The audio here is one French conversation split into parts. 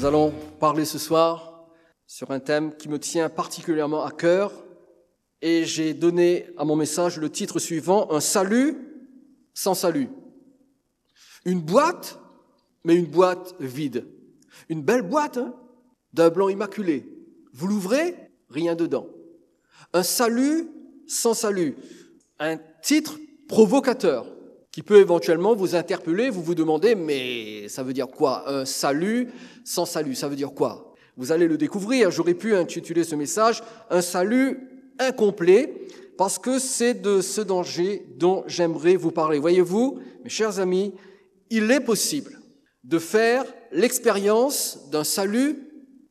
Nous allons parler ce soir sur un thème qui me tient particulièrement à cœur et j'ai donné à mon message le titre suivant, un salut sans salut. Une boîte, mais une boîte vide. Une belle boîte, d'un blanc immaculé. Vous l'ouvrez, rien dedans. Un salut sans salut. Un titre provocateur qui peut éventuellement vous interpeller, vous vous demandez, mais ça veut dire quoi? Un salut sans salut, ça veut dire quoi? Vous allez le découvrir. J'aurais pu intituler ce message « Un salut incomplet » parce que c'est de ce danger dont j'aimerais vous parler. Voyez-vous, mes chers amis, il est possible de faire l'expérience d'un salut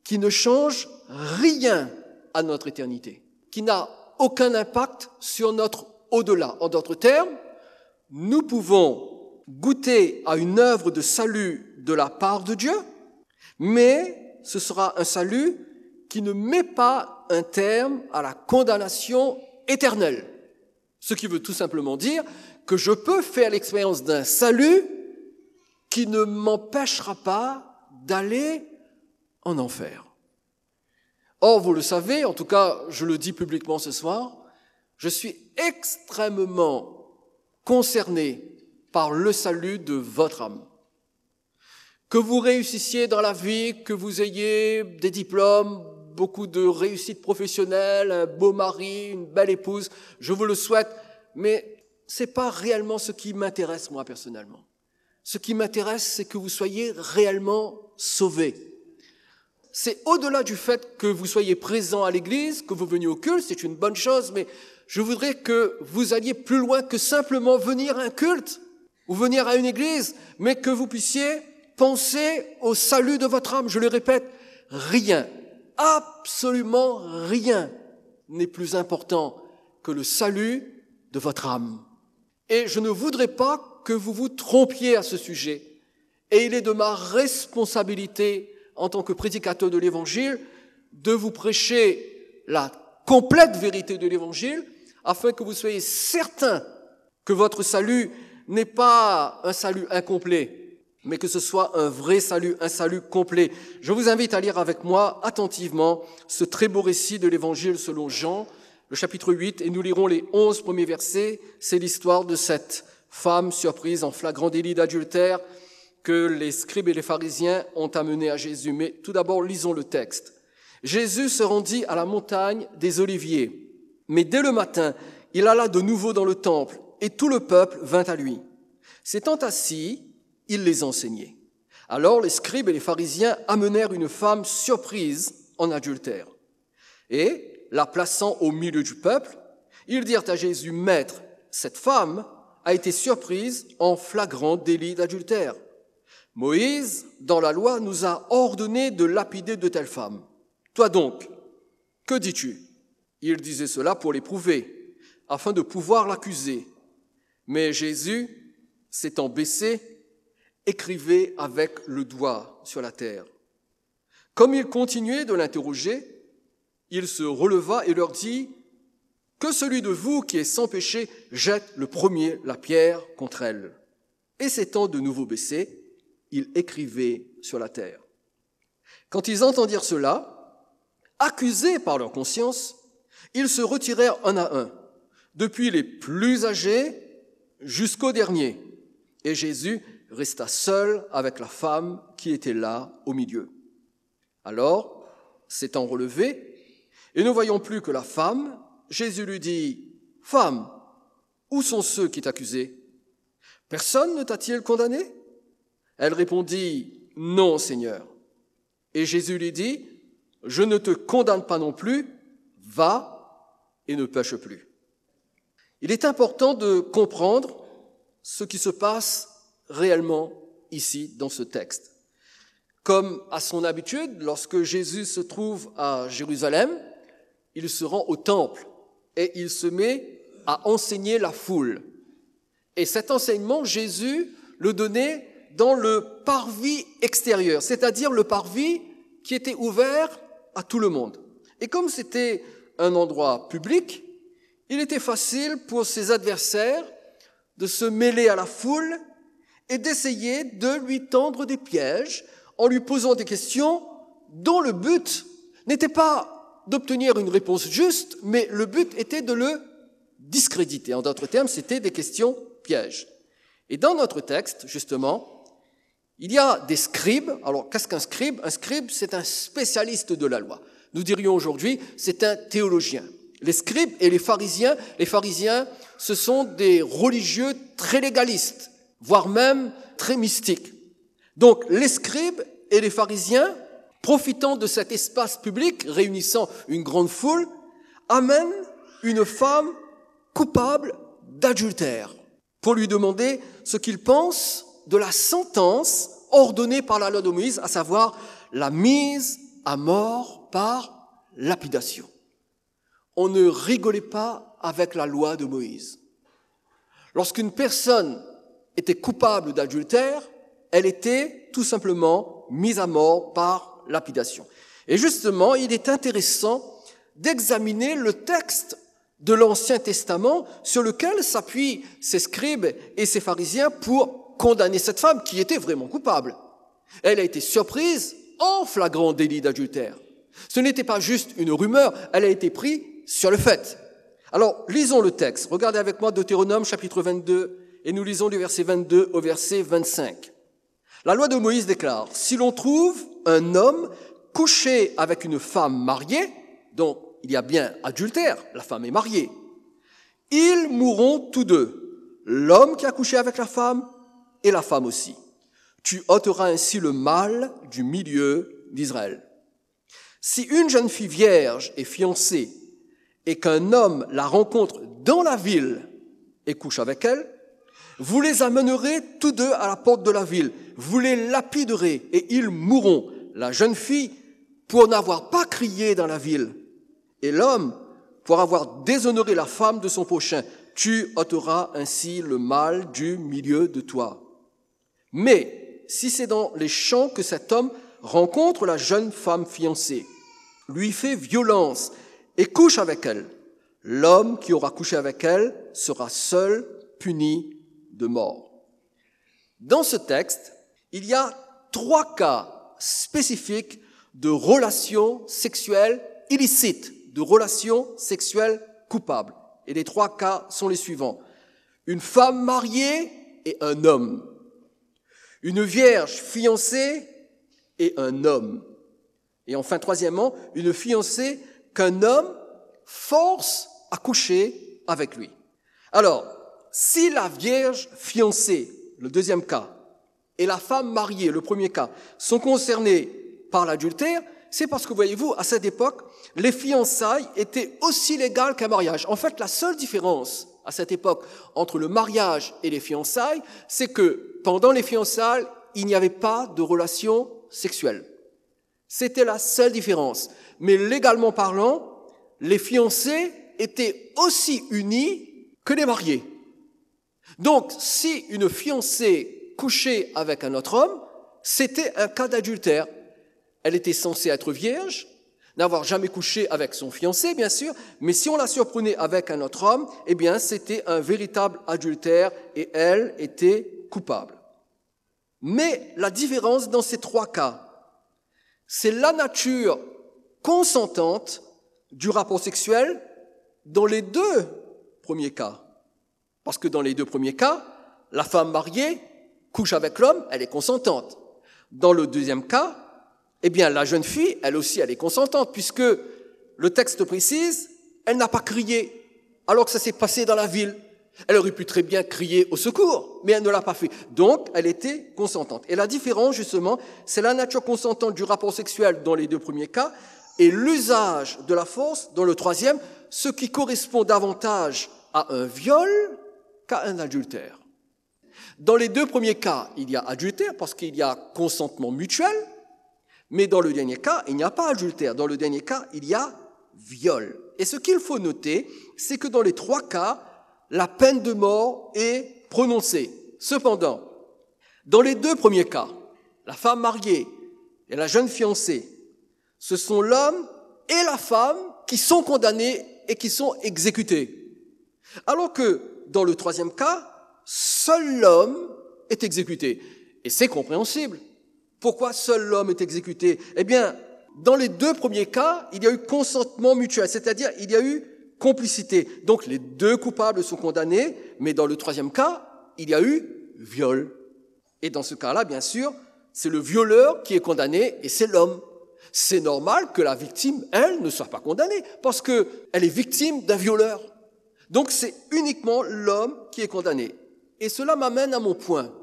qui ne change rien à notre éternité, qui n'a aucun impact sur notre au-delà. En d'autres termes, nous pouvons goûter à une œuvre de salut de la part de Dieu, mais ce sera un salut qui ne met pas un terme à la condamnation éternelle. Ce qui veut tout simplement dire que je peux faire l'expérience d'un salut qui ne m'empêchera pas d'aller en enfer. Or, vous le savez, en tout cas, je le dis publiquement ce soir, je suis extrêmement concerné par le salut de votre âme. Que vous réussissiez dans la vie, que vous ayez des diplômes, beaucoup de réussite professionnelle, un beau mari, une belle épouse, je vous le souhaite, mais c'est pas réellement ce qui m'intéresse moi personnellement. Ce qui m'intéresse, c'est que vous soyez réellement sauvés. C'est au-delà du fait que vous soyez présent à l'église, que vous veniez au culte, c'est une bonne chose, mais je voudrais que vous alliez plus loin que simplement venir à un culte ou venir à une église, mais que vous puissiez penser au salut de votre âme. Je le répète, rien, absolument rien n'est plus important que le salut de votre âme. Et je ne voudrais pas que vous vous trompiez à ce sujet. Et il est de ma responsabilité en tant que prédicateur de l'Évangile de vous prêcher la complète vérité de l'Évangile afin que vous soyez certains que votre salut n'est pas un salut incomplet, mais que ce soit un vrai salut, un salut complet. Je vous invite à lire avec moi attentivement ce très beau récit de l'Évangile selon Jean, le chapitre 8, et nous lirons les 11 premiers versets. C'est l'histoire de cette femme surprise en flagrant délit d'adultère que les scribes et les pharisiens ont amené à Jésus. Mais tout d'abord, lisons le texte. Jésus se rendit à la montagne des Oliviers. Mais dès le matin, il alla de nouveau dans le temple, et tout le peuple vint à lui. S'étant assis, il les enseignait. Alors les scribes et les pharisiens amenèrent une femme surprise en adultère. Et, la plaçant au milieu du peuple, ils dirent à Jésus, « Maître, cette femme a été surprise en flagrant délit d'adultère. Moïse, dans la loi, nous a ordonné de lapider de telles femmes. Toi donc, que dis-tu » Il disait cela pour l'éprouver, afin de pouvoir l'accuser. Mais Jésus, s'étant baissé, écrivait avec le doigt sur la terre. Comme il continuait de l'interroger, il se releva et leur dit « Que celui de vous qui est sans péché jette le premier la pierre contre elle. » Et s'étant de nouveau baissé, il écrivait sur la terre. Quand ils entendirent cela, accusés par leur conscience, ils se retirèrent un à un, depuis les plus âgés jusqu'au dernier. Et Jésus resta seul avec la femme qui était là au milieu. Alors, s'étant relevé, et ne voyant plus que la femme, Jésus lui dit, « Femme, où sont ceux qui t'accusaient? Personne ne t'a-t-il condamné ?» Elle répondit, « Non, Seigneur. » Et Jésus lui dit, « Je ne te condamne pas non plus, va et ne pêche plus. » Il est important de comprendre ce qui se passe réellement ici dans ce texte. Comme à son habitude, lorsque Jésus se trouve à Jérusalem, il se rend au temple et il se met à enseigner la foule. Et cet enseignement, Jésus le donnait dans le parvis extérieur, c'est-à-dire le parvis qui était ouvert à tout le monde. Et comme c'était un endroit public, il était facile pour ses adversaires de se mêler à la foule et d'essayer de lui tendre des pièges en lui posant des questions dont le but n'était pas d'obtenir une réponse juste, mais le but était de le discréditer. En d'autres termes, c'était des questions pièges. Et dans notre texte, justement, il y a des scribes. Alors, qu'est-ce qu'un scribe? Un scribe, c'est un spécialiste de la loi. Nous dirions aujourd'hui, c'est un théologien. Les scribes et les pharisiens, ce sont des religieux très légalistes, voire même très mystiques. Donc, les scribes et les pharisiens, profitant de cet espace public réunissant une grande foule, amènent une femme coupable d'adultère pour lui demander ce qu'il pense de la sentence ordonnée par la loi de Moïse, à savoir la mise à mort par lapidation. On ne rigolait pas avec la loi de Moïse. Lorsqu'une personne était coupable d'adultère, elle était tout simplement mise à mort par lapidation. Et justement, il est intéressant d'examiner le texte de l'Ancien Testament sur lequel s'appuient ces scribes et ces pharisiens pour condamner cette femme qui était vraiment coupable. Elle a été surprise en flagrant délit d'adultère. Ce n'était pas juste une rumeur, elle a été prise sur le fait. Alors, lisons le texte. Regardez avec moi Deutéronome chapitre 22 et nous lisons du verset 22 au verset 25. La loi de Moïse déclare, « Si l'on trouve un homme couché avec une femme mariée, donc il y a bien adultère, la femme est mariée, ils mourront tous deux, l'homme qui a couché avec la femme et la femme aussi. Tu ôteras ainsi le mal du milieu d'Israël. Si une jeune fille vierge est fiancée et qu'un homme la rencontre dans la ville et couche avec elle, vous les amènerez tous deux à la porte de la ville, vous les lapiderez et ils mourront, la jeune fille pour n'avoir pas crié dans la ville, et l'homme pour avoir déshonoré la femme de son prochain. Tu ôteras ainsi le mal du milieu de toi. Mais si c'est dans les champs que cet homme rencontre la jeune femme fiancée, lui fait violence et couche avec elle, l'homme qui aura couché avec elle sera seul puni de mort. » Dans ce texte, il y a 3 cas spécifiques de relations sexuelles illicites, de relations sexuelles coupables. Et les 3 cas sont les suivants. Une femme mariée et un homme. Une vierge fiancée et un homme. Et enfin, troisièmement, une fiancée qu'un homme force à coucher avec lui. Alors, si la vierge fiancée, le deuxième cas, et la femme mariée, le premier cas, sont concernés par l'adultère, c'est parce que, voyez-vous, à cette époque, les fiançailles étaient aussi légales qu'un mariage. En fait, la seule différence à cette époque entre le mariage et les fiançailles, c'est que pendant les fiançailles, il n'y avait pas de relation sexuelle. C'était la seule différence. Mais légalement parlant, les fiancés étaient aussi unis que les mariés. Donc, si une fiancée couchait avec un autre homme, c'était un cas d'adultère. Elle était censée être vierge, n'avoir jamais couché avec son fiancé, bien sûr, mais si on la surprenait avec un autre homme, eh bien, c'était un véritable adultère et elle était coupable. Mais la différence dans ces 3 cas, c'est la nature consentante du rapport sexuel dans les 2 premiers cas. Parce que dans les 2 premiers cas, la femme mariée couche avec l'homme, elle est consentante. Dans le deuxième cas, eh bien, la jeune fille, elle aussi, elle est consentante, puisque le texte précise, elle n'a pas crié, alors que ça s'est passé dans la ville. Elle aurait pu très bien crier au secours, mais elle ne l'a pas fait. Donc, elle était consentante. Et la différence, justement, c'est la nature consentante du rapport sexuel dans les 2 premiers cas et l'usage de la force dans le troisième, ce qui correspond davantage à un viol qu'à un adultère. Dans les 2 premiers cas, il y a adultère parce qu'il y a consentement mutuel, mais dans le dernier cas, il n'y a pas adultère. Dans le dernier cas, il y a viol. Et ce qu'il faut noter, c'est que dans les 3 cas, la peine de mort est prononcée. Cependant, dans les 2 premiers cas, la femme mariée et la jeune fiancée, ce sont l'homme et la femme qui sont condamnés et qui sont exécutés. Alors que dans le 3e cas, seul l'homme est exécuté. Et c'est compréhensible, Pourquoi seul l'homme est exécuté? Eh bien, dans les deux premiers cas, il y a eu consentement mutuel, c'est-à-dire il y a eu complicité. Donc les deux coupables sont condamnés, mais dans le troisième cas, il y a eu viol. Et dans ce cas-là, bien sûr, c'est le violeur qui est condamné et c'est l'homme. C'est normal que la victime, elle, ne soit pas condamnée parce qu'elle est victime d'un violeur. Donc c'est uniquement l'homme qui est condamné. Et cela m'amène à mon point.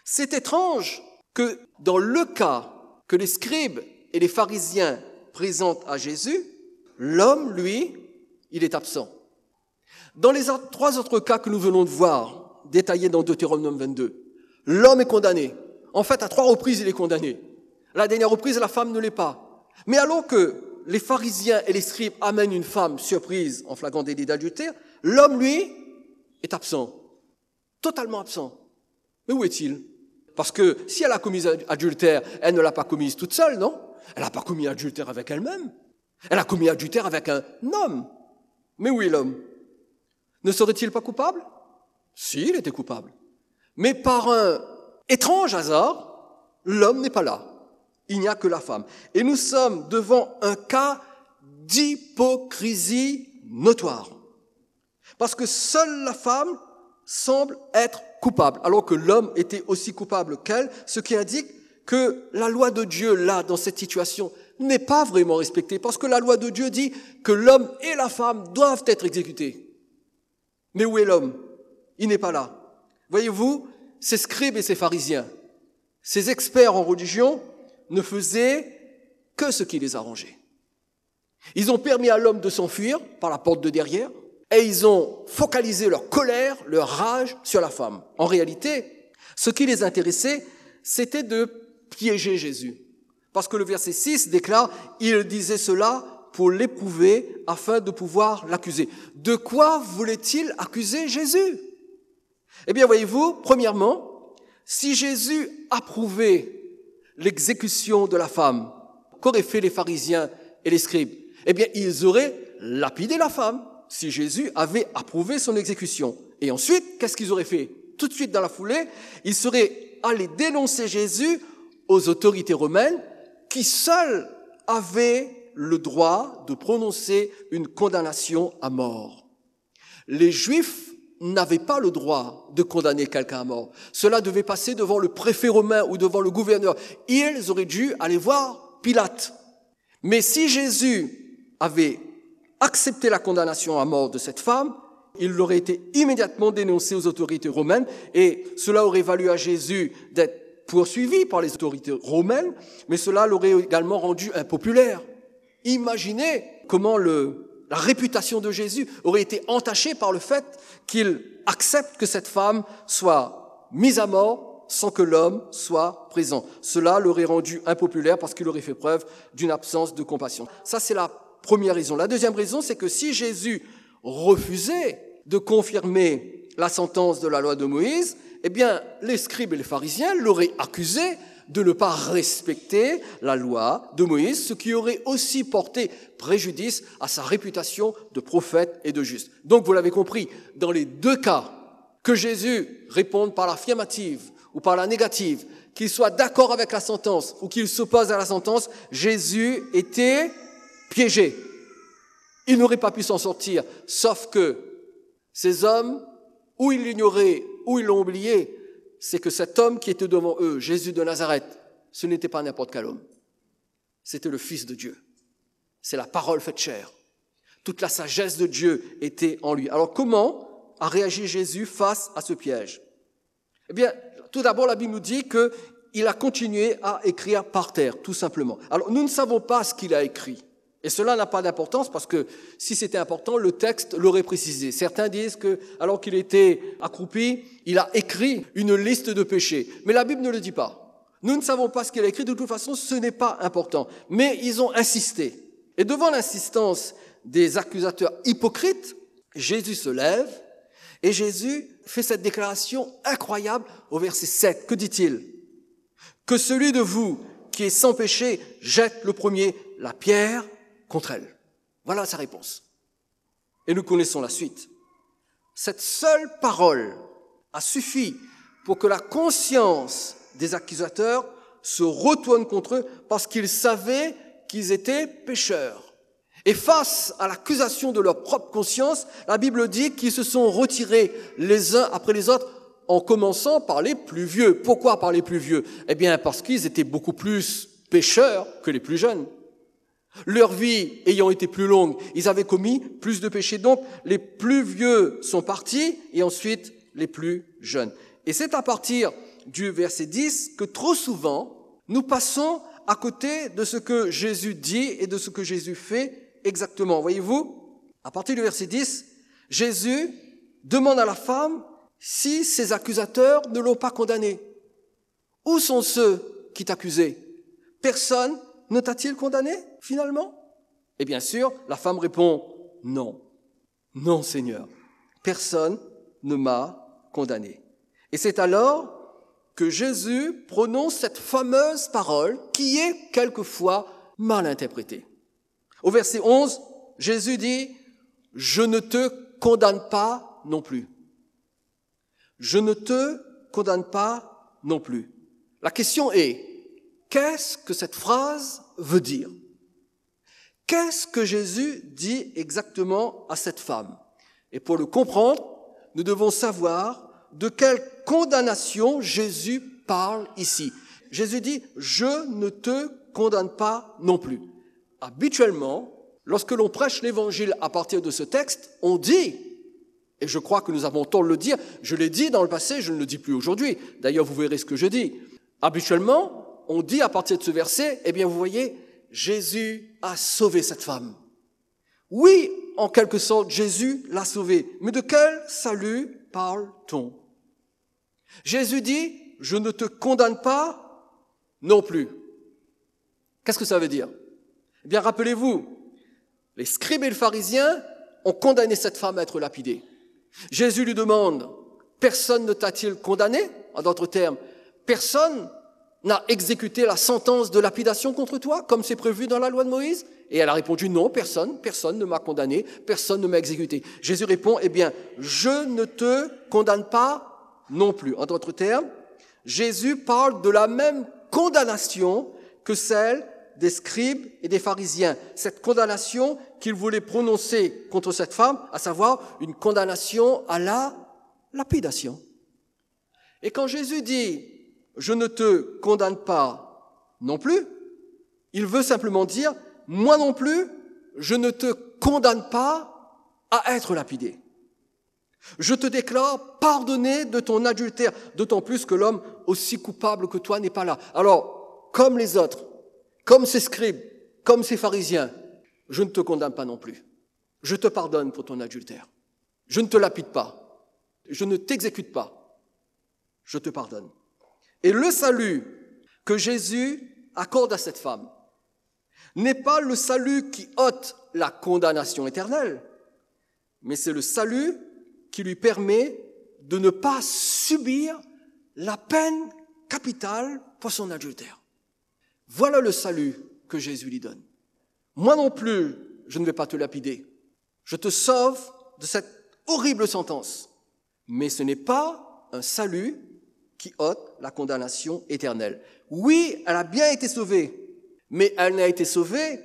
C'est étrange que dans le cas que les scribes et les pharisiens présentent à Jésus, l'homme, lui, il est absent. Dans les trois autres cas que nous venons de voir, détaillés dans Deutéronome 22, l'homme est condamné. En fait, à 3 reprises, il est condamné. La dernière reprise, la femme ne l'est pas. Mais alors que les pharisiens et les scribes amènent une femme surprise en flagrant délit d'adultère, l'homme, lui, est absent. Totalement absent. Mais où est-il? Parce que si elle a commis adultère, elle ne l'a pas commise toute seule, non? Elle n'a pas commis adultère avec elle-même. Elle a commis adultère avec un homme. Mais où est l'homme? Ne serait-il pas coupable? Si, il était coupable. Mais par un étrange hasard, l'homme n'est pas là. Il n'y a que la femme. Et nous sommes devant un cas d'hypocrisie notoire. Parce que seule la femme semble être coupable, alors que l'homme était aussi coupable qu'elle, ce qui indique que la loi de Dieu, là, dans cette situation, n'est pas vraiment respectée, parce que la loi de Dieu dit que l'homme et la femme doivent être exécutés. Mais où est l'homme? Il n'est pas là. Voyez-vous, ces scribes et ces pharisiens, ces experts en religion, ne faisaient que ce qui les arrangeait. Ils ont permis à l'homme de s'enfuir par la porte de derrière, et ils ont focalisé leur colère, leur rage sur la femme. En réalité, ce qui les intéressait, c'était de piéger Jésus. Parce que le verset 6 déclare, il disait cela pour l'éprouver afin de pouvoir l'accuser. De quoi voulait-il accuser Jésus? Eh bien, voyez-vous, premièrement, si Jésus approuvait l'exécution de la femme, qu'auraient fait les pharisiens et les scribes? Eh bien, ils auraient lapidé la femme si Jésus avait approuvé son exécution. Et ensuite, qu'est-ce qu'ils auraient fait? Tout de suite dans la foulée, ils seraient allés dénoncer Jésus aux autorités romaines qui seules avaient le droit de prononcer une condamnation à mort. Les Juifs n'avaient pas le droit de condamner quelqu'un à mort. Cela devait passer devant le préfet romain ou devant le gouverneur. Ils auraient dû aller voir Pilate. Mais si Jésus avait accepté la condamnation à mort de cette femme, il aurait été immédiatement dénoncé aux autorités romaines et cela aurait valu à Jésus d'être poursuivi par les autorités romaines, mais cela l'aurait également rendu impopulaire. Imaginez comment la réputation de Jésus aurait été entachée par le fait qu'il accepte que cette femme soit mise à mort sans que l'homme soit présent. Cela l'aurait rendu impopulaire parce qu'il aurait fait preuve d'une absence de compassion. Ça, c'est la première raison. La deuxième raison, c'est que si Jésus refusait de confirmer la sentence de la loi de Moïse, eh bien, les scribes et les pharisiens l'auraient accusé de ne pas respecter la loi de Moïse, ce qui aurait aussi porté préjudice à sa réputation de prophète et de juste. Donc, vous l'avez compris, dans les deux cas, que Jésus réponde par l'affirmative ou par la négative, qu'il soit d'accord avec la sentence ou qu'il s'oppose à la sentence, Jésus était piégé. Il n'aurait pas pu s'en sortir, sauf que ces hommes, ou ils l'ignoraient, ou ils l'ont oublié, c'est que cet homme qui était devant eux, Jésus de Nazareth, ce n'était pas n'importe quel homme. C'était le Fils de Dieu. C'est la parole faite chair. Toute la sagesse de Dieu était en lui. Alors comment a réagi Jésus face à ce piège? Eh bien, tout d'abord, la Bible nous dit qu'il a continué à écrire par terre, tout simplement. Alors, nous ne savons pas ce qu'il a écrit. Et cela n'a pas d'importance parce que si c'était important, le texte l'aurait précisé. Certains disent que, alors qu'il était accroupi, il a écrit une liste de péchés. Mais la Bible ne le dit pas. Nous ne savons pas ce qu'il a écrit. De toute façon, ce n'est pas important. Mais ils ont insisté. Et devant l'insistance des accusateurs hypocrites, Jésus se lève et Jésus fait cette déclaration incroyable au verset 7. Que dit-il? Que celui de vous qui est sans péché jette le premier la pierre contre elle. Voilà sa réponse. Et nous connaissons la suite. Cette seule parole a suffi pour que la conscience des accusateurs se retournent contre eux parce qu'ils savaient qu'ils étaient pécheurs. Et face à l'accusation de leur propre conscience, la Bible dit qu'ils se sont retirés les uns après les autres, en commençant par les plus vieux. Pourquoi par les plus vieux? Eh bien, parce qu'ils étaient beaucoup plus pécheurs que les plus jeunes. Leur vie ayant été plus longue, ils avaient commis plus de péchés. Donc, les plus vieux sont partis et ensuite les plus jeunes. Et c'est à partir du verset 10 que trop souvent, nous passons à côté de ce que Jésus dit et de ce que Jésus fait exactement. Voyez-vous, à partir du verset 10, Jésus demande à la femme si ses accusateurs ne l'ont pas condamné. Où sont ceux qui t'accusaient? Personne ne t'a-t-il condamné, finalement? Et bien sûr, la femme répond « Non, non Seigneur, personne ne m'a condamné. » Et c'est alors que Jésus prononce cette fameuse parole qui est quelquefois mal interprétée. Au verset 11, Jésus dit « Je ne te condamne pas non plus. » Je ne te condamne pas non plus. La question est, qu'est-ce que cette phrase veut dire? Qu'est-ce que Jésus dit exactement à cette femme? Et pour le comprendre, nous devons savoir de quelle condamnation Jésus parle ici. Jésus dit « Je ne te condamne pas non plus ». Habituellement, lorsque l'on prêche l'évangile à partir de ce texte, on dit, et je crois que nous avons tort de le dire, je l'ai dit dans le passé, je ne le dis plus aujourd'hui, d'ailleurs vous verrez ce que je dis. Habituellement, on dit à partir de ce verset, eh bien vous voyez, Jésus a sauvé cette femme. Oui, en quelque sorte, Jésus l'a sauvée. Mais de quel salut parle-t-on? Jésus dit, je ne te condamne pas non plus. Qu'est-ce que ça veut dire? Eh bien, rappelez-vous, les scribes et les pharisiens ont condamné cette femme à être lapidée. Jésus lui demande, personne ne t'a-t-il condamné? En d'autres termes, personne n'a exécuté la sentence de lapidation contre toi, comme c'est prévu dans la loi de Moïse? Et elle a répondu, non, personne ne m'a condamné, personne ne m'a exécuté. Jésus répond, eh bien, je ne te condamne pas non plus. En d'autres termes, Jésus parle de la même condamnation que celle des scribes et des pharisiens. Cette condamnation qu'il voulait prononcer contre cette femme, à savoir une condamnation à la lapidation. Et quand Jésus dit « je ne te condamne pas non plus », il veut simplement dire « moi non plus, je ne te condamne pas à être lapidé. Je te déclare pardonné de ton adultère, d'autant plus que l'homme aussi coupable que toi n'est pas là. Alors, comme les autres, comme ces scribes, comme ces pharisiens, je ne te condamne pas non plus. Je te pardonne pour ton adultère. Je ne te lapide pas. Je ne t'exécute pas. Je te pardonne. » Et le salut que Jésus accorde à cette femme n'est pas le salut qui ôte la condamnation éternelle, mais c'est le salut qui lui permet de ne pas subir la peine capitale pour son adultère. Voilà le salut que Jésus lui donne. Moi non plus, je ne vais pas te lapider. Je te sauve de cette horrible sentence. Mais ce n'est pas un salut qui ôte la condamnation éternelle. Oui, elle a bien été sauvée, mais elle n'a été sauvée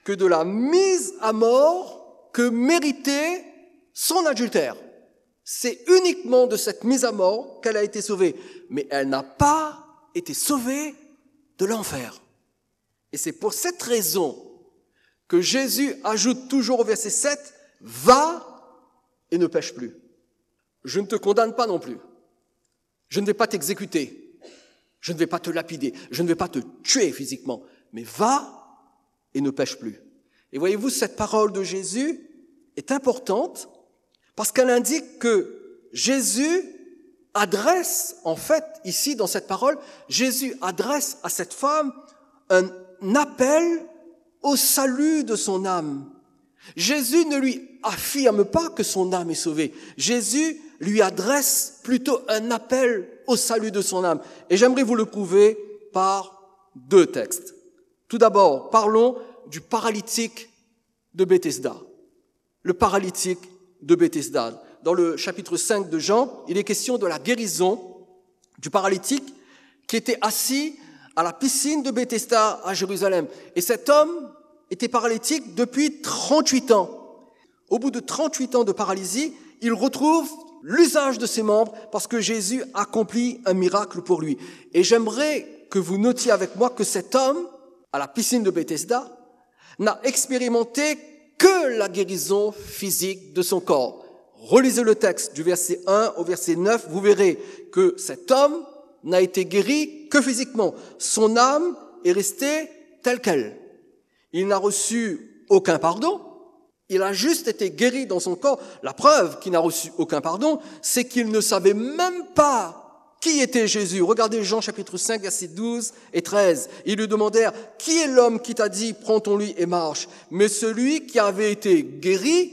que de la mise à mort que méritait son adultère. C'est uniquement de cette mise à mort qu'elle a été sauvée. Mais elle n'a pas été sauvée de l'enfer. Et c'est pour cette raison que Jésus ajoute toujours au verset 7, « Va et ne pêche plus. Je ne te condamne pas non plus. Je ne vais pas t'exécuter. Je ne vais pas te lapider. Je ne vais pas te tuer physiquement. Mais va et ne pêche plus. » Et voyez-vous, cette parole de Jésus est importante parce qu'elle indique que Jésus adresse, en fait, ici, dans cette parole, Jésus adresse à cette femme un appel au salut de son âme. Jésus ne lui affirme pas que son âme est sauvée. Jésus lui adresse plutôt un appel au salut de son âme. Et j'aimerais vous le prouver par deux textes. Tout d'abord, parlons du paralytique de Bethesda. Le paralytique de Bethesda. Dans le chapitre 5 de Jean, il est question de la guérison du paralytique qui était assis à la piscine de Bethesda à Jérusalem. Et cet homme était paralytique depuis 38 ans. Au bout de 38 ans de paralysie, il retrouve l'usage de ses membres parce que Jésus accomplit un miracle pour lui. Et j'aimerais que vous notiez avec moi que cet homme, à la piscine de Bethesda, n'a expérimenté que la guérison physique de son corps. Relisez le texte du verset 1 au verset 9, vous verrez que cet homme n'a été guéri que physiquement. Son âme est restée telle qu'elle. Il n'a reçu aucun pardon. Il a juste été guéri dans son corps. La preuve qu'il n'a reçu aucun pardon, c'est qu'il ne savait même pas qui était Jésus. Regardez Jean chapitre 5, versets 12 et 13. Ils lui demandèrent, « Qui est l'homme qui t'a dit, prends ton lit et marche ?» Mais celui qui avait été guéri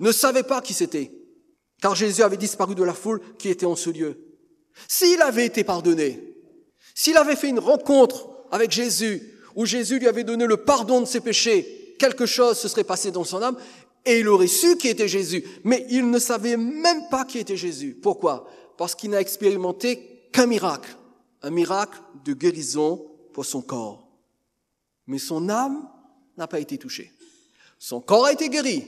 ne savait pas qui c'était, car Jésus avait disparu de la foule qui était en ce lieu. S'il avait été pardonné, s'il avait fait une rencontre avec Jésus, où Jésus lui avait donné le pardon de ses péchés, quelque chose se serait passé dans son âme et il aurait su qui était Jésus. Mais il ne savait même pas qui était Jésus. Pourquoi ? Parce qu'il n'a expérimenté qu'un miracle, un miracle de guérison pour son corps. Mais son âme n'a pas été touchée. Son corps a été guéri,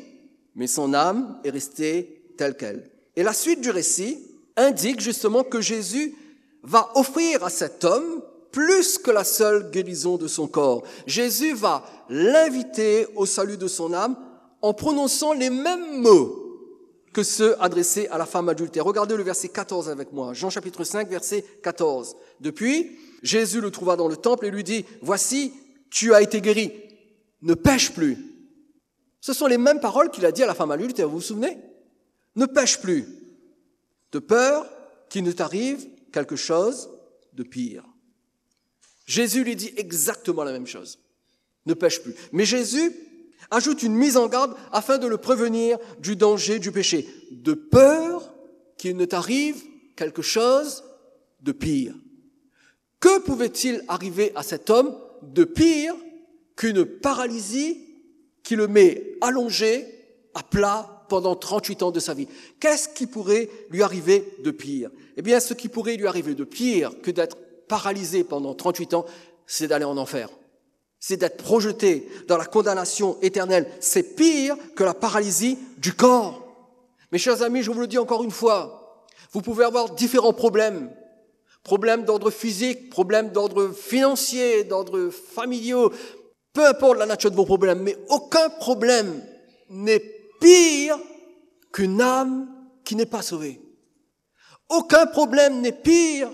mais son âme est restée telle qu'elle. Et la suite du récit indique justement que Jésus va offrir à cet homme plus que la seule guérison de son corps. Jésus va l'inviter au salut de son âme en prononçant les mêmes mots que ceux adressés à la femme adultère. Regardez le verset 14 avec moi, Jean chapitre 5, verset 14. Depuis, Jésus le trouva dans le temple et lui dit, « Voici, tu as été guéri, ne pêche plus. » Ce sont les mêmes paroles qu'il a dit à la femme adultère, vous vous souvenez ? Ne pêche plus, de peur qu'il ne t'arrive quelque chose de pire. Jésus lui dit exactement la même chose. Ne pêche plus. Mais Jésus ajoute une mise en garde afin de le prévenir du danger du péché. De peur qu'il ne t'arrive quelque chose de pire. Que pouvait-il arriver à cet homme de pire qu'une paralysie qui le met allongé, à plat, pendant 38 ans de sa vie? Qu'est-ce qui pourrait lui arriver de pire ? Eh bien, ce qui pourrait lui arriver de pire que d'être paralysé pendant 38 ans, c'est d'aller en enfer. C'est d'être projeté dans la condamnation éternelle. C'est pire que la paralysie du corps. Mes chers amis, je vous le dis encore une fois, vous pouvez avoir différents problèmes. Problèmes d'ordre physique, problèmes d'ordre financier, d'ordre familiaux. Peu importe la nature de vos problèmes, mais aucun problème n'est pire qu'une âme qui n'est pas sauvée. Aucun problème n'est pire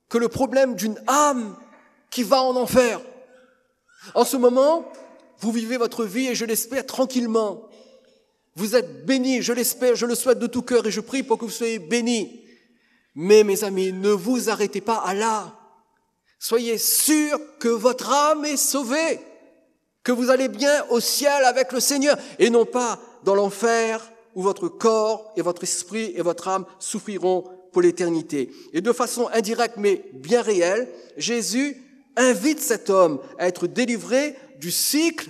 que le problème d'une âme qui va en enfer. En ce moment, vous vivez votre vie et je l'espère tranquillement. Vous êtes bénis, je l'espère, je le souhaite de tout cœur et je prie pour que vous soyez bénis. Mais mes amis, ne vous arrêtez pas à là. Soyez sûrs que votre âme est sauvée, que vous allez bien au ciel avec le Seigneur et non pas dans l'enfer où votre corps et votre esprit et votre âme souffriront pour l'éternité. Et de façon indirecte mais bien réelle, Jésus invite cet homme à être délivré du cycle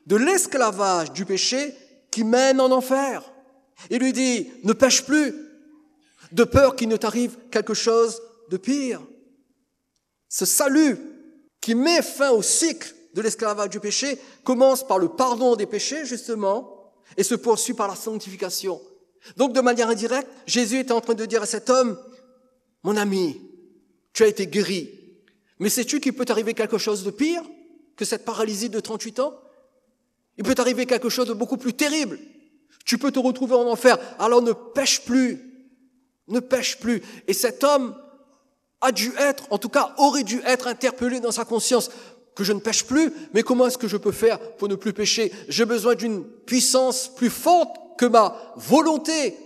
de l'esclavage du péché qui mène en enfer. Il lui dit, ne pêche plus, de peur qu'il ne t'arrive quelque chose de pire. Ce salut qui met fin au cycle de l'esclavage du péché commence par le pardon des péchés, justement, et se poursuit par la sanctification. Donc, de manière indirecte, Jésus était en train de dire à cet homme, « Mon ami, tu as été guéri, mais sais-tu qu'il peut t'arriver quelque chose de pire que cette paralysie de 38 ans ? Il peut t'arriver quelque chose de beaucoup plus terrible. Tu peux te retrouver en enfer, alors ne pêche plus, ne pêche plus. » Et cet homme a dû être, en tout cas aurait dû être interpellé dans sa conscience, que je ne pêche plus, mais comment est-ce que je peux faire pour ne plus pécher ? J'ai besoin d'une puissance plus forte que ma volonté,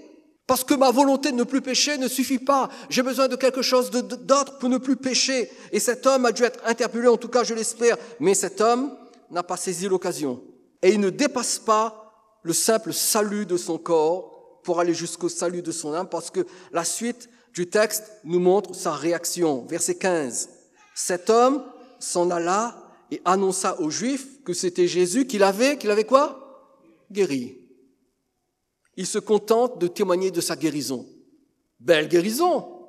parce que ma volonté de ne plus pécher ne suffit pas. J'ai besoin de quelque chose d'autre pour ne plus pécher. Et cet homme a dû être interpellé, en tout cas je l'espère, mais cet homme n'a pas saisi l'occasion. Et il ne dépasse pas le simple salut de son corps pour aller jusqu'au salut de son âme, parce que la suite du texte nous montre sa réaction. Verset 15. Cet homme s'en alla et annonça aux Juifs que c'était Jésus qu'il avait quoi ? Guéri. Il se contente de témoigner de sa guérison. Belle guérison,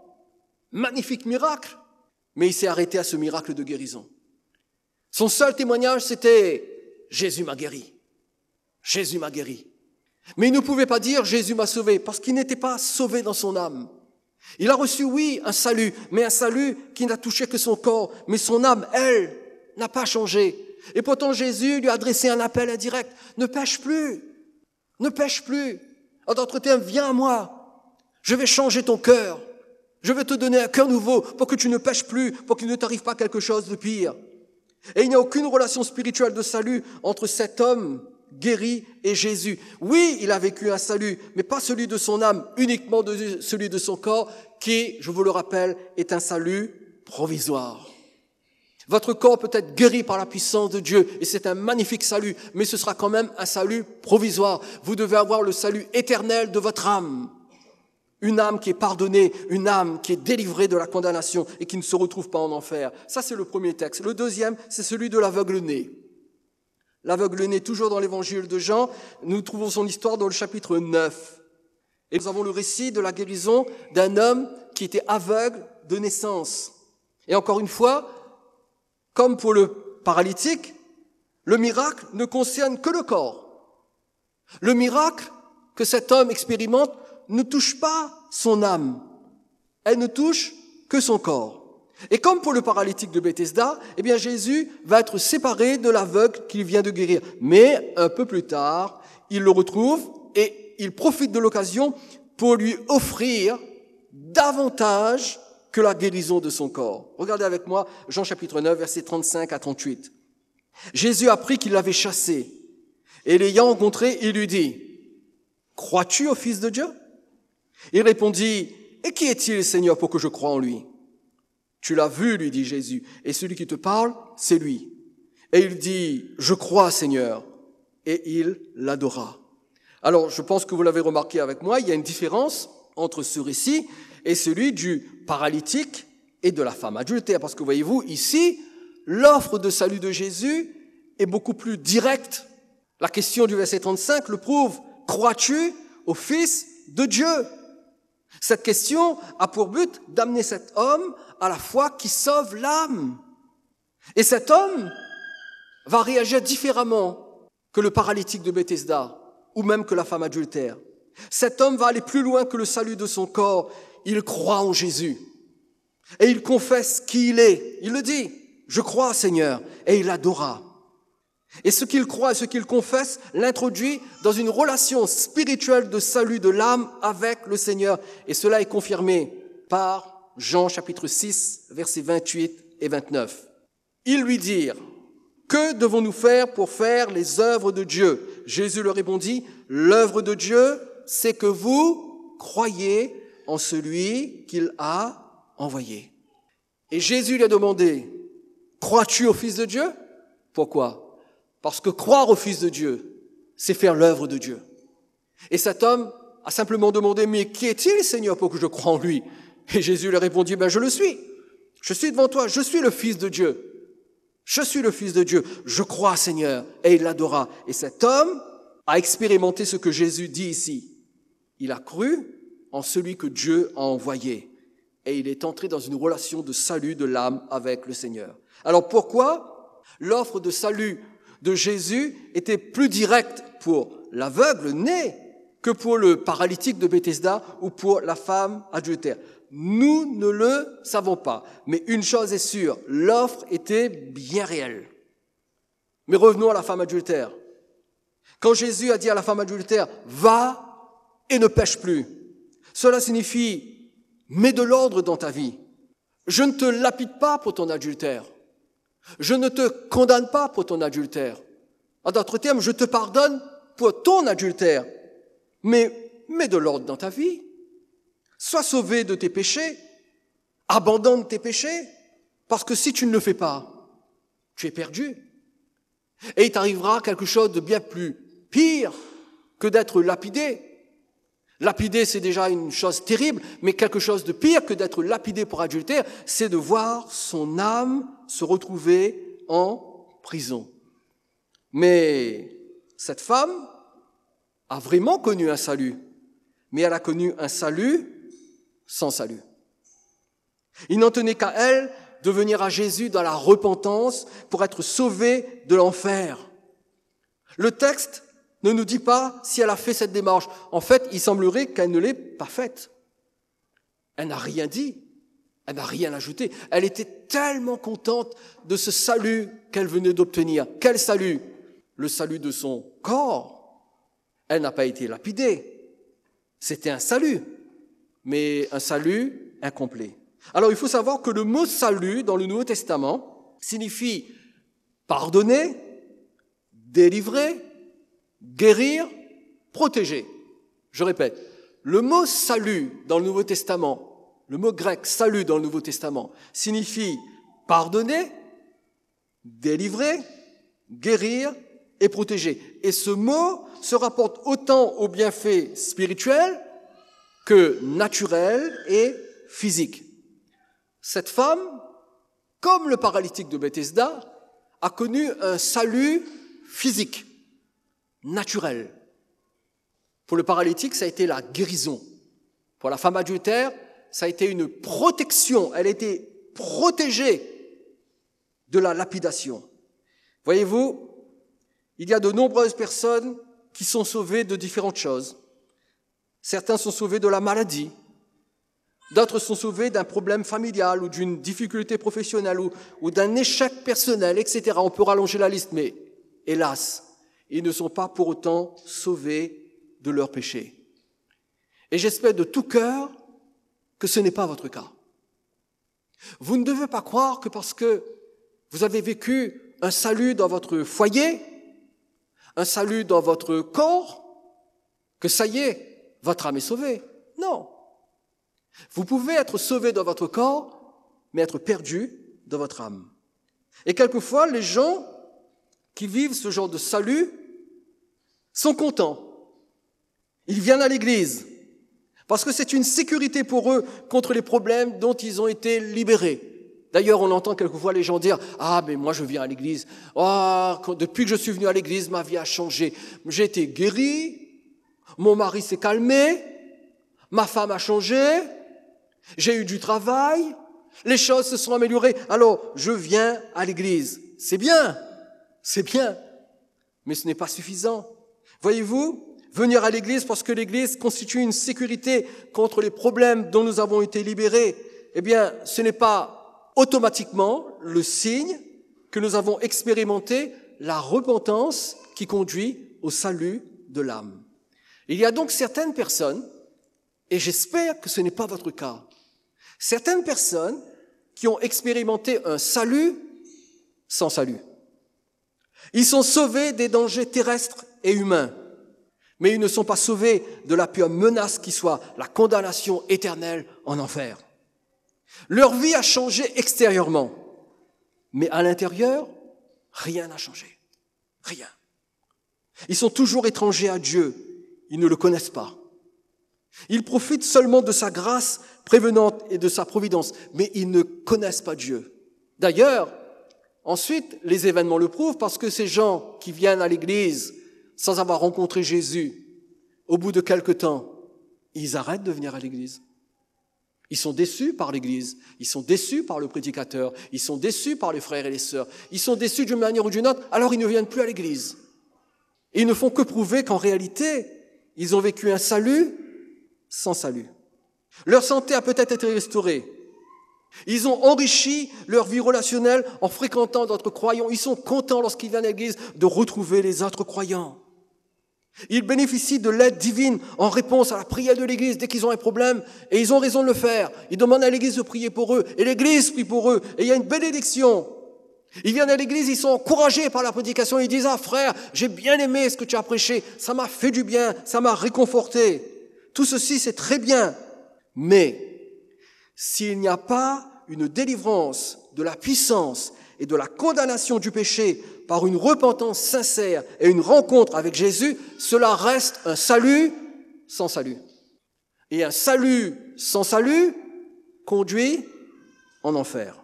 magnifique miracle. mais il s'est arrêté à ce miracle de guérison. Son seul témoignage, c'était « Jésus m'a guéri. Jésus m'a guéri. » Mais il ne pouvait pas dire « Jésus m'a sauvé » parce qu'il n'était pas sauvé dans son âme. Il a reçu, oui, un salut, mais un salut qui n'a touché que son corps. Mais son âme, elle, n'a pas changé. Et pourtant, Jésus lui a adressé un appel indirect. Ne pêche plus. Ne pêche plus. En d'autres termes, viens à moi. Je vais changer ton cœur. Je vais te donner un cœur nouveau pour que tu ne pêches plus, pour qu'il ne t'arrive pas quelque chose de pire. Et il n'y a aucune relation spirituelle de salut entre cet homme guéri et Jésus. Oui, il a vécu un salut, mais pas celui de son âme, uniquement celui de son corps, qui, je vous le rappelle, est un salut provisoire. Votre corps peut être guéri par la puissance de Dieu, et c'est un magnifique salut, mais ce sera quand même un salut provisoire. Vous devez avoir le salut éternel de votre âme. Une âme qui est pardonnée, une âme qui est délivrée de la condamnation et qui ne se retrouve pas en enfer. Ça, c'est le premier texte. Le deuxième, c'est celui de l'aveugle-né. L'aveugle-né, toujours dans l'évangile de Jean, nous trouvons son histoire dans le chapitre 9. Et nous avons le récit de la guérison d'un homme qui était aveugle de naissance. Et encore une fois, comme pour le paralytique, le miracle ne concerne que le corps. Le miracle que cet homme expérimente ne touche pas son âme. Elle ne touche que son corps. Et comme pour le paralytique de Bethesda, eh bien Jésus va être séparé de l'aveugle qu'il vient de guérir. Mais un peu plus tard, il le retrouve et il profite de l'occasion pour lui offrir davantage que la guérison de son corps. Regardez avec moi Jean chapitre 9, versets 35 à 38. Jésus apprit qu'il l'avait chassé et l'ayant rencontré, il lui dit « Crois-tu au Fils de Dieu ?» Il répondit « Et qui est-il, Seigneur, pour que je croie en lui ?» « Tu l'as vu, lui dit Jésus, et celui qui te parle, c'est lui. » Et il dit « Je crois, Seigneur. » Et il l'adora. Alors, je pense que vous l'avez remarqué avec moi, il y a une différence entre ce récit et celui du paralytique et de la femme adultère. Parce que voyez-vous, ici, l'offre de salut de Jésus est beaucoup plus directe. La question du verset 35 le prouve. « Crois-tu au Fils de Dieu ?» Cette question a pour but d'amener cet homme à la foi qui sauve l'âme. Et cet homme va réagir différemment que le paralytique de Bethesda ou même que la femme adultère. Cet homme va aller plus loin que le salut de son corps. Il croit en Jésus et il confesse qui il est. Il le dit, « Je crois, Seigneur », et il adora. Et ce qu'il croit et ce qu'il confesse l'introduit dans une relation spirituelle de salut de l'âme avec le Seigneur. Et cela est confirmé par Jean chapitre 6, versets 28 et 29. Ils lui dirent « Que devons-nous faire pour faire les œuvres de Dieu ?» Jésus leur répondit « L'œuvre de Dieu, c'est que vous croyez en celui qu'il a envoyé. » Et Jésus lui a demandé « Crois-tu au Fils de Dieu ?» Pourquoi ? Parce que croire au Fils de Dieu, c'est faire l'œuvre de Dieu. Et cet homme a simplement demandé, mais qui est-il, Seigneur, pour que je croie en lui? Et Jésus lui répondit, je le suis. Je suis devant toi, je suis le Fils de Dieu. Je suis le Fils de Dieu. Je crois, Seigneur. Et il l'adora. Et cet homme a expérimenté ce que Jésus dit ici. Il a cru en celui que Dieu a envoyé. Et il est entré dans une relation de salut de l'âme avec le Seigneur. Alors pourquoi l'offre de salut de Jésus était plus directe pour l'aveugle né que pour le paralytique de Bethesda ou pour la femme adultère? Nous ne le savons pas. Mais une chose est sûre, l'offre était bien réelle. Mais revenons à la femme adultère. Quand Jésus a dit à la femme adultère, « Va et ne pêche plus », cela signifie, mets de l'ordre dans ta vie. Je ne te lapide pas pour ton adultère. Je ne te condamne pas pour ton adultère. En d'autres termes, je te pardonne pour ton adultère. Mais mets de l'ordre dans ta vie. Sois sauvé de tes péchés. Abandonne tes péchés. Parce que si tu ne le fais pas, tu es perdu. Et il t'arrivera quelque chose de bien plus pire que d'être lapidé. Lapider, c'est déjà une chose terrible, mais quelque chose de pire que d'être lapidé pour adultère, c'est de voir son âme se retrouver en prison. Mais cette femme a vraiment connu un salut, mais elle a connu un salut sans salut. Il n'en tenait qu'à elle de venir à Jésus dans la repentance pour être sauvée de l'enfer. Le texte ne nous dit pas si elle a fait cette démarche. En fait, il semblerait qu'elle ne l'ait pas faite. Elle n'a rien dit, elle n'a rien ajouté. Elle était tellement contente de ce salut qu'elle venait d'obtenir. Quel salut? Le salut de son corps. Elle n'a pas été lapidée. C'était un salut, mais un salut incomplet. Alors, il faut savoir que le mot salut dans le Nouveau Testament signifie pardonner, délivrer, guérir, protéger. Je répète, le mot salut dans le Nouveau Testament, le mot grec salut dans le Nouveau Testament, signifie pardonner, délivrer, guérir et protéger. Et ce mot se rapporte autant aux bienfaits spirituels que naturels et physiques. Cette femme, comme le paralytique de Bethesda, a connu un salut physique, naturel. Pour le paralytique, ça a été la guérison. Pour la femme adultère, ça a été une protection. Elle était protégée de la lapidation. Voyez-vous, il y a de nombreuses personnes qui sont sauvées de différentes choses. Certains sont sauvés de la maladie. D'autres sont sauvés d'un problème familial ou d'une difficulté professionnelle ou d'un échec personnel, etc. On peut rallonger la liste, mais hélas, ils ne sont pas pour autant sauvés de leurs péchés. Et j'espère de tout cœur que ce n'est pas votre cas. Vous ne devez pas croire que parce que vous avez vécu un salut dans votre foyer, un salut dans votre corps, que ça y est, votre âme est sauvée. Non. Vous pouvez être sauvé dans votre corps, mais être perdu dans votre âme. Et quelquefois, les gens qui vivent ce genre de salut sont contents. Ils viennent à l'église parce que c'est une sécurité pour eux contre les problèmes dont ils ont été libérés. D'ailleurs, on entend quelquefois les gens dire « Ah, mais moi je viens à l'église. Depuis que je suis venu à l'église, ma vie a changé. J'ai été guéri, mon mari s'est calmé, ma femme a changé, j'ai eu du travail, les choses se sont améliorées. Alors, je viens à l'église. » C'est bien, mais ce n'est pas suffisant. Voyez-vous, venir à l'église parce que l'église constitue une sécurité contre les problèmes dont nous avons été libérés, eh bien, ce n'est pas automatiquement le signe que nous avons expérimenté la repentance qui conduit au salut de l'âme. Il y a donc certaines personnes, et j'espère que ce n'est pas votre cas, certaines personnes qui ont expérimenté un salut sans salut. Ils sont sauvés des dangers terrestres et humains, mais ils ne sont pas sauvés de la pire menace qui soit la condamnation éternelle en enfer. Leur vie a changé extérieurement, mais à l'intérieur, rien n'a changé. Rien. Ils sont toujours étrangers à Dieu. Ils ne le connaissent pas. Ils profitent seulement de sa grâce prévenante et de sa providence, mais ils ne connaissent pas Dieu. D'ailleurs, ensuite, les événements le prouvent parce que ces gens qui viennent à l'église sans avoir rencontré Jésus, au bout de quelque temps, ils arrêtent de venir à l'église. Ils sont déçus par l'église, ils sont déçus par le prédicateur, ils sont déçus par les frères et les sœurs, ils sont déçus d'une manière ou d'une autre, alors ils ne viennent plus à l'église. Et ils ne font que prouver qu'en réalité, ils ont vécu un salut sans salut. Leur santé a peut-être été restaurée. Ils ont enrichi leur vie relationnelle en fréquentant d'autres croyants. Ils sont contents lorsqu'ils viennent à l'église de retrouver les autres croyants. Ils bénéficient de l'aide divine en réponse à la prière de l'église dès qu'ils ont un problème, et ils ont raison de le faire. Ils demandent à l'église de prier pour eux, et l'église prie pour eux, et il y a une bénédiction. Ils viennent à l'église, ils sont encouragés par la prédication, ils disent « Ah frère, j'ai bien aimé ce que tu as prêché, ça m'a fait du bien, ça m'a réconforté. » Tout ceci, c'est très bien. Mais s'il n'y a pas une délivrance de la puissance et de la condamnation du péché par une repentance sincère et une rencontre avec Jésus, cela reste un salut sans salut. Et un salut sans salut conduit en enfer.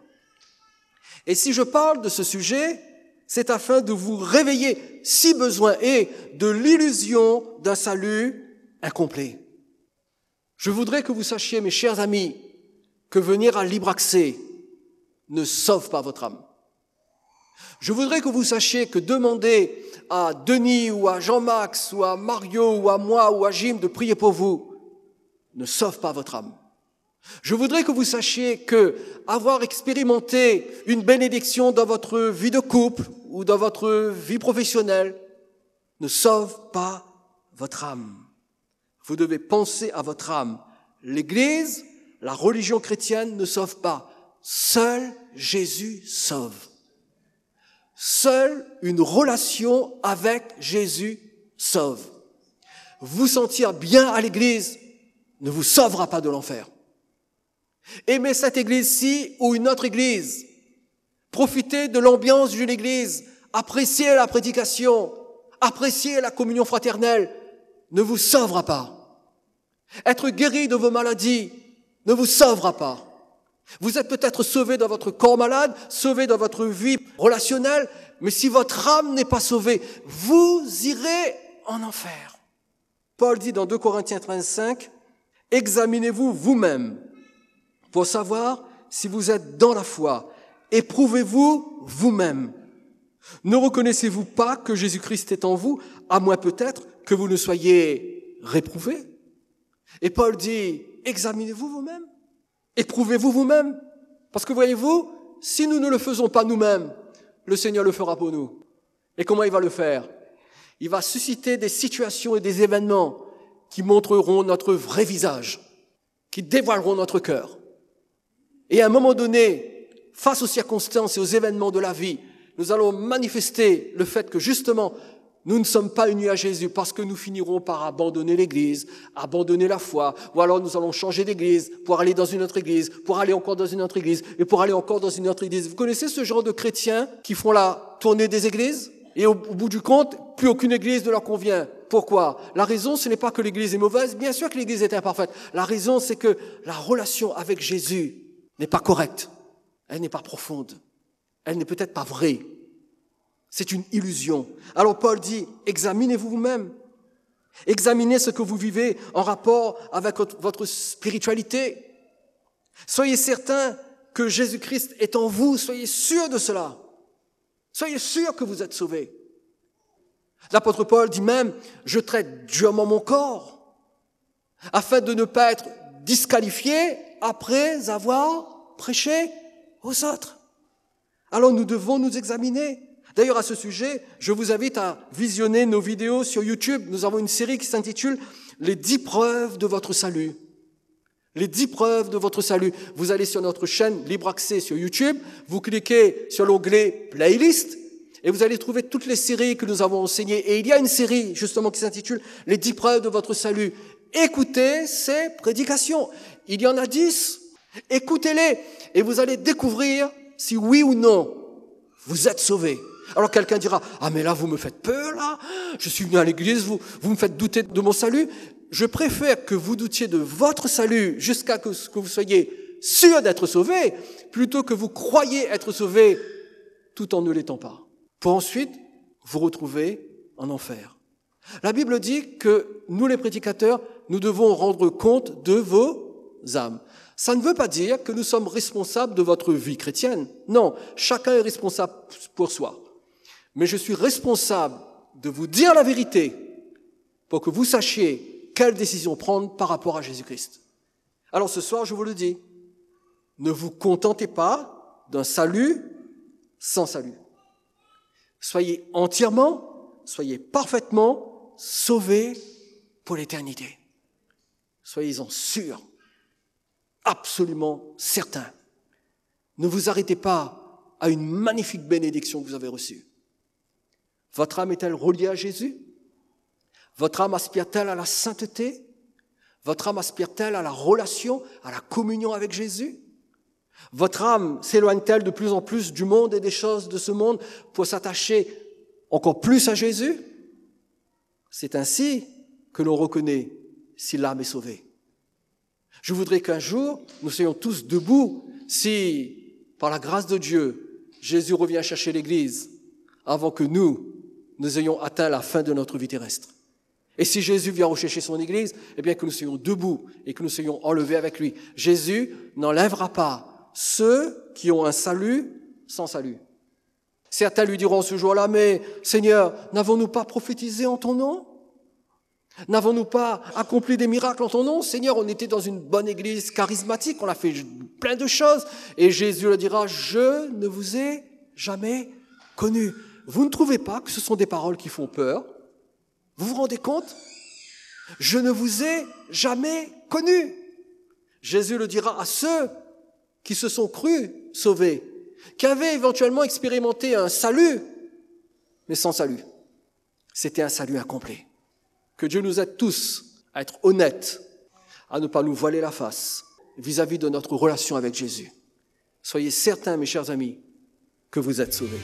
Et si je parle de ce sujet, c'est afin de vous réveiller, si besoin est, de l'illusion d'un salut incomplet. Je voudrais que vous sachiez, mes chers amis, que venir à libre accès ne sauve pas votre âme. Je voudrais que vous sachiez que demander à Denis ou à Jean-Max ou à Mario ou à moi ou à Jim de prier pour vous ne sauve pas votre âme. Je voudrais que vous sachiez que avoir expérimenté une bénédiction dans votre vie de couple ou dans votre vie professionnelle ne sauve pas votre âme. Vous devez penser à votre âme. L'Église, la religion chrétienne ne sauve pas. Seul Jésus sauve. Seule une relation avec Jésus sauve. Vous sentir bien à l'Église ne vous sauvera pas de l'enfer. Aimez cette église-ci ou une autre église. Profitez de l'ambiance d'une église. Appréciez la prédication. Appréciez la communion fraternelle. Ne vous sauvera pas. Être guéri de vos maladies ne vous sauvera pas. Vous êtes peut-être sauvé dans votre corps malade, sauvé dans votre vie relationnelle, mais si votre âme n'est pas sauvée, vous irez en enfer. Paul dit dans 2 Corinthiens 35, « Examinez-vous vous-même pour savoir si vous êtes dans la foi. Éprouvez-vous vous-même. Ne reconnaissez-vous pas que Jésus-Christ est en vous, à moins peut-être que vous ne soyez réprouvés ?» Et Paul dit, examinez-vous vous-même. Éprouvez-vous vous-même. Parce que voyez-vous, si nous ne le faisons pas nous-mêmes, le Seigneur le fera pour nous. Et comment il va le faire? Il va susciter des situations et des événements qui montreront notre vrai visage, qui dévoileront notre cœur. Et à un moment donné, face aux circonstances et aux événements de la vie, nous allons manifester le fait que justement, nous ne sommes pas unis à Jésus parce que nous finirons par abandonner l'Église, abandonner la foi, ou alors nous allons changer d'Église pour aller dans une autre Église, pour aller encore dans une autre Église, et pour aller encore dans une autre Église. Vous connaissez ce genre de chrétiens qui font la tournée des Églises? Et au bout du compte, plus aucune Église ne leur convient. Pourquoi? La raison, ce n'est pas que l'Église est mauvaise, bien sûr que l'Église est imparfaite. La raison, c'est que la relation avec Jésus n'est pas correcte, elle n'est pas profonde, elle n'est peut-être pas vraie. C'est une illusion. Alors Paul dit, examinez-vous vous-même. Examinez ce que vous vivez en rapport avec votre spiritualité. Soyez certains que Jésus-Christ est en vous, soyez sûrs de cela. Soyez sûrs que vous êtes sauvés. L'apôtre Paul dit même, je traite durement mon corps, afin de ne pas être disqualifié après avoir prêché aux autres. Alors nous devons nous examiner. D'ailleurs, à ce sujet, je vous invite à visionner nos vidéos sur YouTube. Nous avons une série qui s'intitule « Les 10 preuves de votre salut ». Les 10 preuves de votre salut. Vous allez sur notre chaîne Libre Accès sur YouTube, vous cliquez sur l'onglet « Playlist » et vous allez trouver toutes les séries que nous avons enseignées. Et il y a une série, justement, qui s'intitule « Les 10 preuves de votre salut ». Écoutez ces prédications. Il y en a 10. Écoutez-les et vous allez découvrir si oui ou non vous êtes sauvés. Alors quelqu'un dira, ah mais là vous me faites peur là, je suis venu à l'église, vous me faites douter de mon salut. Je préfère que vous doutiez de votre salut jusqu'à ce que vous soyez sûr d'être sauvés, plutôt que vous croyez être sauvés tout en ne l'étant pas. Pour ensuite vous retrouver en enfer. La Bible dit que nous les prédicateurs, nous devons rendre compte de vos âmes. Ça ne veut pas dire que nous sommes responsables de votre vie chrétienne. Non, chacun est responsable pour soi. Mais je suis responsable de vous dire la vérité pour que vous sachiez quelle décision prendre par rapport à Jésus-Christ. Alors ce soir, je vous le dis, ne vous contentez pas d'un salut sans salut. Soyez entièrement, soyez parfaitement sauvés pour l'éternité. Soyez-en sûrs, absolument certains. Ne vous arrêtez pas à une magnifique bénédiction que vous avez reçue. Votre âme est-elle reliée à Jésus? Votre âme aspire-t-elle à la sainteté? Votre âme aspire-t-elle à la relation, à la communion avec Jésus? Votre âme s'éloigne-t-elle de plus en plus du monde et des choses de ce monde pour s'attacher encore plus à Jésus? C'est ainsi que l'on reconnaît si l'âme est sauvée. Je voudrais qu'un jour, nous soyons tous debout si, par la grâce de Dieu, Jésus revient chercher l'Église avant que nous ayons atteint la fin de notre vie terrestre. Et si Jésus vient rechercher son Église, eh bien que nous soyons debout et que nous soyons enlevés avec lui. Jésus n'enlèvera pas ceux qui ont un salut sans salut. Certains lui diront ce jour-là, mais Seigneur, n'avons-nous pas prophétisé en ton nom? N'avons-nous pas accompli des miracles en ton nom? Seigneur, on était dans une bonne église charismatique, on a fait plein de choses. Et Jésus leur dira, je ne vous ai jamais connu. Vous ne trouvez pas que ce sont des paroles qui font peur? Vous vous rendez compte? Je ne vous ai jamais connu. Jésus le dira à ceux qui se sont crus sauvés, qui avaient éventuellement expérimenté un salut, mais sans salut. C'était un salut incomplet. Que Dieu nous aide tous à être honnêtes, à ne pas nous voiler la face vis-à-vis de notre relation avec Jésus. Soyez certains, mes chers amis, que vous êtes sauvés.